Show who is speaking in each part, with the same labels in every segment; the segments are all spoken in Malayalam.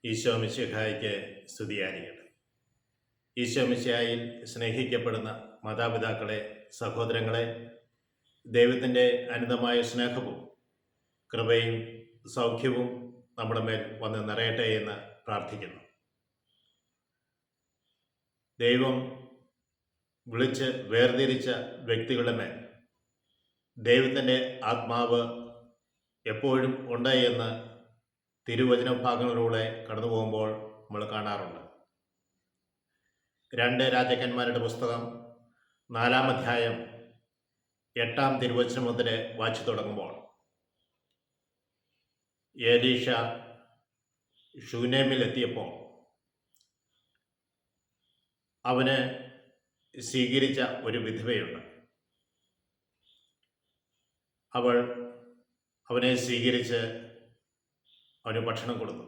Speaker 1: ഈശോ മിശിഹായ്ക്ക് സ്തുതിയായിരിക്കട്ടെ. ഈശോ മിശിഹായിൽ സ്നേഹിക്കപ്പെടുന്ന മാതാപിതാക്കളെ, സഹോദരങ്ങളെ, ദൈവത്തിൻ്റെ അനന്തമായ സ്നേഹവും കൃപയും സൗഖ്യവും നമ്മുടെ മേൽ വന്ന് നിറയട്ടെ എന്ന് പ്രാർത്ഥിക്കുന്നു. ദൈവം വിളിച്ച് വേർതിരിച്ച വ്യക്തികളുടെ മേൽ ദൈവത്തിൻ്റെ ആത്മാവ് എപ്പോഴും ഉണ്ട് എന്ന് തിരുവചന ഭാഗങ്ങളിലൂടെ കടന്നു പോകുമ്പോൾ നമ്മൾ കാണാറുണ്ട്. 2 രാജാക്കന്മാരുടെ പുസ്തകം 4-ാം അധ്യായം 8-ാം തിരുവചനം മുതൽ വായിച്ചു തുടങ്ങുമ്പോൾ എലീഷ ശൂനേമിലെത്തിയപ്പോൾ അവന് സ്വീകരിച്ച ഒരു വിധവയുണ്ട്. അവൾ അവനെ സ്വീകരിച്ച് അവന് ഭക്ഷണം കൊടുത്തു.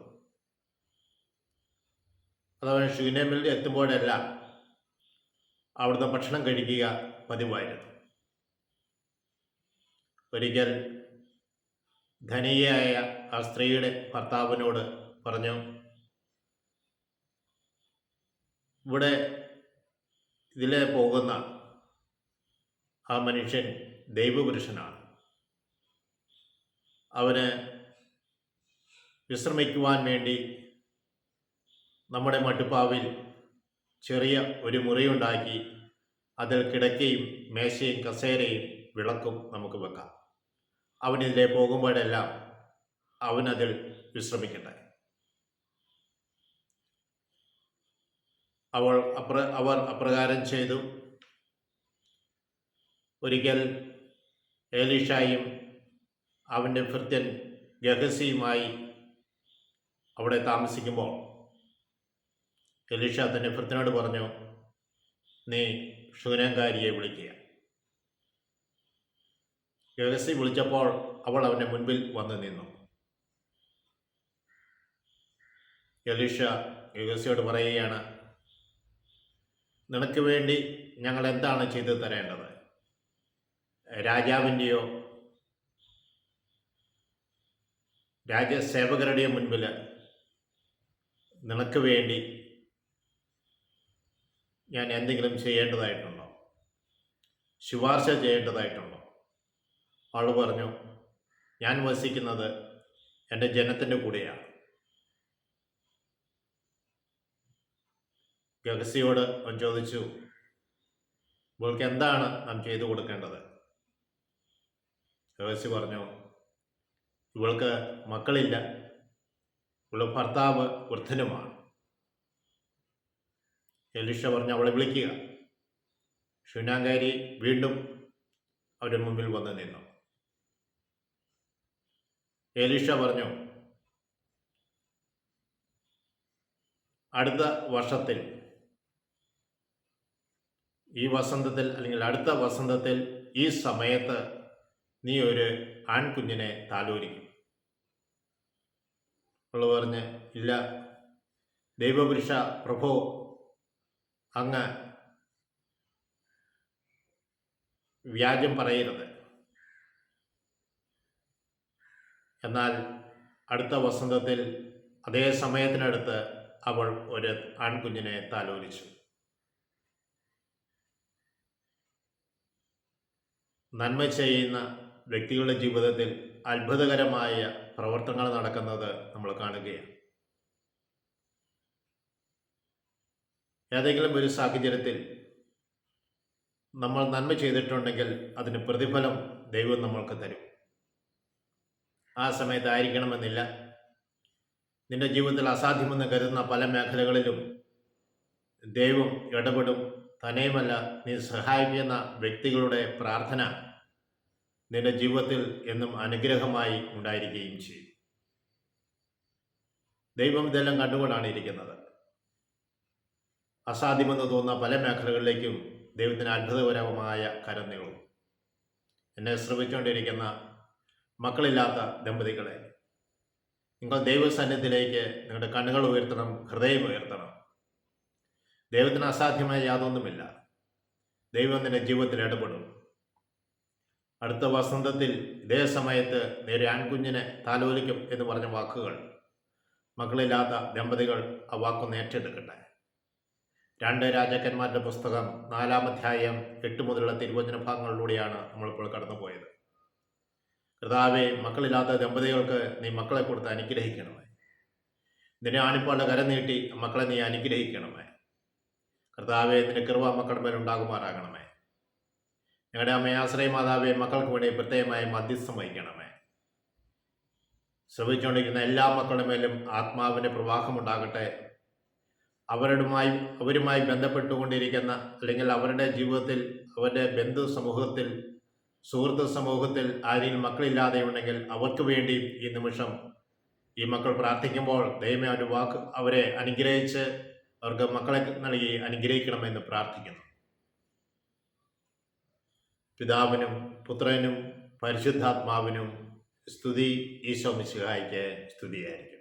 Speaker 1: അതവൻ ശൂനേമിൽ എത്തുമ്പോഴെല്ലാം അവിടുന്ന് ഭക്ഷണം കഴിക്കുക പതിവായിരുന്നു. ഒരിക്കൽ ധനികയായ ആ സ്ത്രീയുടെ ഭർത്താവിനോട് പറഞ്ഞു, ഇവിടെ ഇതിലെ പോകുന്ന ആ മനുഷ്യൻ ദൈവപുരുഷനാണ്. അവന് വിശ്രമിക്കുവാൻ വേണ്ടി നമ്മുടെ മട്ടുപ്പാവിൽ ചെറിയ ഒരു മുറിയുണ്ടാക്കി അതിൽ കിടക്കയും മേശയും കസേരയും വിളക്കും നമുക്ക് വെക്കാം. അവനിതിലെ പോകുമ്പോഴെല്ലാം അവനതിൽ വിശ്രമിക്കട്ടെ. അവർ അപ്രകാരം ചെയ്തു. ഒരിക്കൽ എലീഷായും അവൻ്റെ ഭൃത്യൻ ഗഹസിയുമായി അവിടെ താമസിക്കുമ്പോൾ എലീഷ തൻ്റെ ഭൃത്യനോട് പറഞ്ഞു, നീ ശൂനേംകാരിയെ വിളിക്കുക. ഗഹസി വിളിച്ചപ്പോൾ അവൾ അവൻ്റെ മുൻപിൽ വന്ന് നിന്നു. എലീഷ ഗഹസിയോട് പറയുകയാണ്, നിനക്ക് വേണ്ടി ഞങ്ങൾ എന്താണ് ചെയ്തു തരേണ്ടത്? രാജാവിൻ്റെയോ രാജസേവകരുടെയോ മുൻപിൽ നിനക്ക് വേണ്ടി ഞാൻ എന്തെങ്കിലും ചെയ്യേണ്ടതായിട്ടുണ്ടോ? ശുപാർശ ചെയ്യേണ്ടതായിട്ടുണ്ടോ? അവൾ പറഞ്ഞു, ഞാൻ വസിക്കുന്നത് എൻ്റെ ജനത്തിൻ്റെ കൂടെയാണ്. ഗഹസിയോട് അവൻ ചോദിച്ചു, ഇവൾക്ക് എന്താണ് നാം ചെയ്തു കൊടുക്കേണ്ടത്? ഗഹസി പറഞ്ഞു, ഇവൾക്ക് മക്കളില്ല, ഇവളുടെ ഭർത്താവ് വൃദ്ധനുമാണ്. എലീഷ പറഞ്ഞു, അവളെ വിളിക്കുക. ശൂനേംകാരി വീണ്ടും അവരുടെ മുമ്പിൽ വന്ന് നിന്നു. എലീഷ പറഞ്ഞു, അടുത്ത വർഷത്തിൽ, ഈ വസന്തത്തിൽ അല്ലെങ്കിൽ അടുത്ത വസന്തത്തിൽ ഈ സമയത്ത് നീ ഒരു ആൺകുഞ്ഞിനെ താലോലിക്കും. അവൾ പറഞ്ഞ്, ഇല്ല ദൈവപുരുഷ പ്രഭോ, അങ്ങ് വ്യാജം പറയരുത്. എന്നാൽ അടുത്ത വസന്തത്തിൽ അതേ സമയത്തിനടുത്ത് അവൾ ഒരു ആൺകുഞ്ഞിനെ താലോലിച്ചു. നന്മ ചെയ്യുന്ന വ്യക്തികളുടെ ജീവിതത്തിൽ അത്ഭുതകരമായ പ്രവർത്തനങ്ങൾ നടക്കുന്നത് നമ്മൾ കാണുകയാണ്. ഏതെങ്കിലും ഒരു സാഹചര്യത്തിൽ നമ്മൾ നന്മ ചെയ്തിട്ടുണ്ടെങ്കിൽ അതിന് പ്രതിഫലം ദൈവം നമ്മൾക്ക് തരും. ആ സമയത്തായിരിക്കണമെന്നില്ല. നിന്റെ ജീവിതത്തിൽ അസാധ്യമെന്ന് കരുതുന്ന പല മേഖലകളിലും ദൈവം ഇടപെടും. തന്നെയുമല്ല, നീ സഹായിക്കുന്ന വ്യക്തികളുടെ പ്രാർത്ഥന നിന്റെ ജീവിതത്തിൽ എന്നും അനുഗ്രഹമായി ഉണ്ടായിരിക്കുകയും ചെയ്യും. ദൈവം ഇതെല്ലാം കണ്ടുകൊണ്ടാണ് ഇരിക്കുന്നത്. അസാധ്യമെന്ന് തോന്നുന്ന പല മേഖലകളിലേക്കും ദൈവത്തിന് അത്ഭുതകരമായ കരം നീളും. എന്നെ ശ്രമിച്ചുകൊണ്ടിരിക്കുന്ന മക്കളില്ലാത്ത ദമ്പതികളെ, നിങ്ങൾ ദൈവസന്നിധിയിലേക്ക് നിങ്ങളുടെ കണ്ണുകൾ ഉയർത്തണം, ഹൃദയം ഉയർത്തണം. ദൈവത്തിന് അസാധ്യമായ യാതൊന്നുമില്ല. ദൈവം നിന്റെ ജീവിതത്തിൽ ഇടപെടും. അടുത്ത വസന്തത്തിൽ ഇതേ സമയത്ത് നേരെ ആൺകുഞ്ഞിനെ താലോലിക്കും എന്ന് പറഞ്ഞ വാക്കുകൾ മക്കളില്ലാത്ത ദമ്പതികൾ ആ വാക്കൊന്ന് ഏറ്റെടുക്കട്ടെ. 2 രാജാക്കന്മാരുടെ പുസ്തകം 4-ാം അധ്യായം 8 മുതലുള്ള തിരുവചന ഭാഗങ്ങളിലൂടെയാണ് നമ്മളിപ്പോൾ കടന്നുപോയത്. കർത്താവേ, മക്കളില്ലാത്ത ദമ്പതികൾക്ക് നീ മക്കളെ കൊടുത്ത് അനുഗ്രഹിക്കണമേ. നിന്നെ ആണിപ്പാളുടെ കരം നീട്ടി മക്കളെ നീ അനുഗ്രഹിക്കണമേ. കർത്താവെ, നിന്റെ കൃപ മക്കളുടെ മേലുണ്ടാകുമാറാകണമേ. ഞങ്ങളുടെ അമ്മയെ ആശ്രയമാതാവെ, മക്കൾക്ക് വേണ്ടി പ്രത്യേകമായി മധ്യസ്ഥം വഹിക്കണമേ. ശ്രമിച്ചുകൊണ്ടിരിക്കുന്ന എല്ലാ മക്കളുടെ മേലും ആത്മാവിൻ്റെ പ്രവാഹമുണ്ടാകട്ടെ. അവരുമായി ബന്ധപ്പെട്ടുകൊണ്ടിരിക്കുന്ന, അല്ലെങ്കിൽ അവരുടെ ജീവിതത്തിൽ, അവരുടെ ബന്ധു സമൂഹത്തിൽ, സുഹൃത്ത് സമൂഹത്തിൽ ആരെങ്കിലും മക്കളില്ലാതെ ഉണ്ടെങ്കിൽ അവർക്ക് വേണ്ടി ഈ നിമിഷം ഈ മക്കൾ പ്രാർത്ഥിക്കുമ്പോൾ ദൈവമേ ഒരു വാക്ക് അവരെ അനുഗ്രഹിച്ച് അവർക്ക് മക്കളെ നൽകി അനുഗ്രഹിക്കണമെന്ന് പ്രാർത്ഥിക്കുന്നു. പിതാവിനും പുത്രനും പരിശുദ്ധാത്മാവിനും സ്തുതി. ഈശോ മിശിഹായ്ക്ക് സ്തുതിയായിരിക്കും.